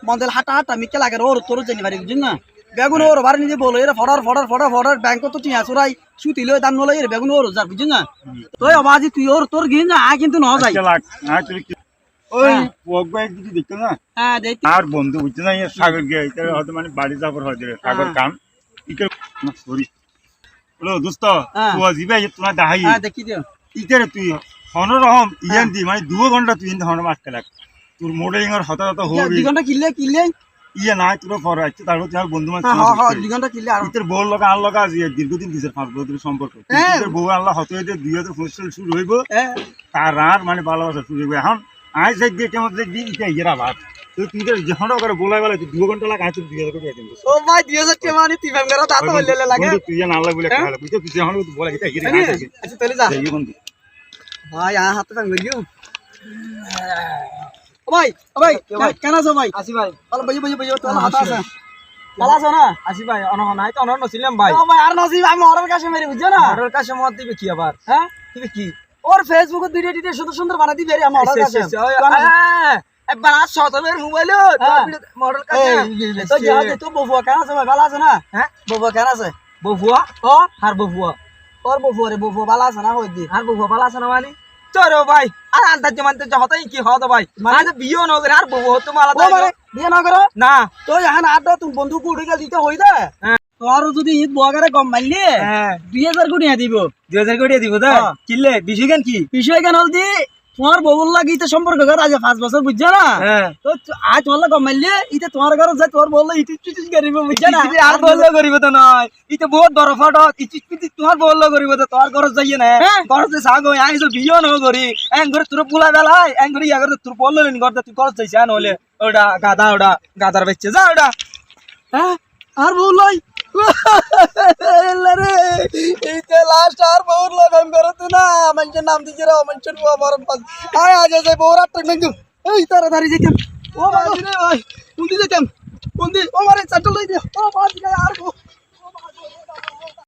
মন্দির হাঁটা হাঁটা মিকে লাগে ওর তোর জানি পারি বুঝিস না বেগুন ওর বাড়ি নিজে বলো এর ফডার ব্যাংক তো টিয়া চুরাই সুতি লই দাম নলাই এর বেগুন ওর যা বুঝিস না তুই আবাজি তুই ওর তোর গিয়ে না কিন্তু ন যাই ওই বকবাই কিছু দেখতো না হ্যাঁ দেখ আর বন্ধু বুঝছো না সাগর গিয়ে হয়তো মানে বাড়ি যাবার হয়তো সাগর কাম ইকে সরি হ্যালো দোস্ত তুই জিবে তোমার দাহাই হ্যাঁ দেখি দিও ইকে তুই হনরহম ইয়ান দি মানে 2 ঘন্টা তুই ইন হনরম আটকে লাগ তোর মডেলিং এর হতা হতা হবি 2 ঘন্টা কিনলে ইয়ে নাই তোর পর আছে তারপর তোমার বন্ধু মানে হ্যাঁ 2 ঘন্টা কিনলে আর তোর বউর লগা আর লগা আছে দীর্ঘদিন দিছে 5 বছরের সম্পর্ক তোর বউ আল্লাহ হতে হইতে 2025 শুরু হইব তার আর মানে ভালোবাসা শুরু হইব এখন আই যাই দিয়ে কেমন দেখবি এটা ইয়েরা বাদ তুই যখন করে বলাই বলে 2 ঘন্টা লাগে আই তুই 2000 টাকা দিন ও ভাই 2000 টাকা মানে তুই ফেমরা দাঁত বললে লাগে তুই না আল্লাহ বলে খালা তুই তো যখন বলে এটা ইয়েরা আছে আচ্ছা চলে যা এই বন্ধু ভাই হাতে ফেম গলিও ও ভাই কেন আছো ভাই আসি ভাই চল বই তো হাতে আছে ভালো আছো না আসি ভাই অনহ নাই তো অনহ নছিলাম ভাই ও ভাই আর নসিব আমি অর্ডার কাছে মেরে বুঝছো না অর্ডার কাছে মত দিবে কি আবার হ্যাঁ দিবে কি ওর ফেসবুকে ভিডিও সুন্দর সুন্দর বানা দিবে রে আমার অর্ডার কাছে একবার আজ শতবের মোবাইলে মডেল কাছে তো যা তো বউয়া কেন আছে ভাই ভালো আছে না হ্যাঁ বউয়া কেন আছে বউয়া ও আর বউয়া ওর বউয়া ভালো আছে না হই দি আর বউয়া ভালো আছে না মানে তোরে ভাই আর আন্দাজ মানতে হতাই কি হতো ভাই মানে বিয়ে নগর আর বউ হতো মালা ও মানে বিয়ে না করো না তো এখন আট তুমি বন্ধু কুড়ি গেল দিতে হই দে তোর যদি ঈদ বগারে কম মারলি 2000 কোটি দিব 2000 কোটি দিব তো কিনলে বিষয় কেন কি বিষয় কেন হলদি তোমার বউর লাগিতে সম্পর্ক কর আজ 5 বছর বুঝছো না তো আজ তোমার কম মারলি ইতে তোমার ঘর যায় তোর বউল ইতি চিচিস করিব বুঝছো না আর বললো করিব তো নয় ইতে বহুত বড় ফটো ইতি চিচি তোমার বললো করিব তো তোর ঘর যাইয়ে না ঘর যে সাগো আই যে বিয়ে ন করি এং ঘরে তোর পুলা বেলাই এং ঘরে ইয়া করে তোর বললো নি ঘর তুই ঘর যাইছ না হলে ওটা গাদার বেচছে যা ওটা হ্যাঁ আর বউল লই রে এইতে লাস্ট আর বউর লাগাম করতে না মানুষের নাম দিকে রাও মানুষের বুয়া মরণ পাস আয় আজ যাই বউর আট টাকা এই তাড়াতাড়ি যেতাম ও ভাই রে ভাই কোন দিকে যেতাম কোন দিকে ও মারে চাটল লই দে ও বাদ আর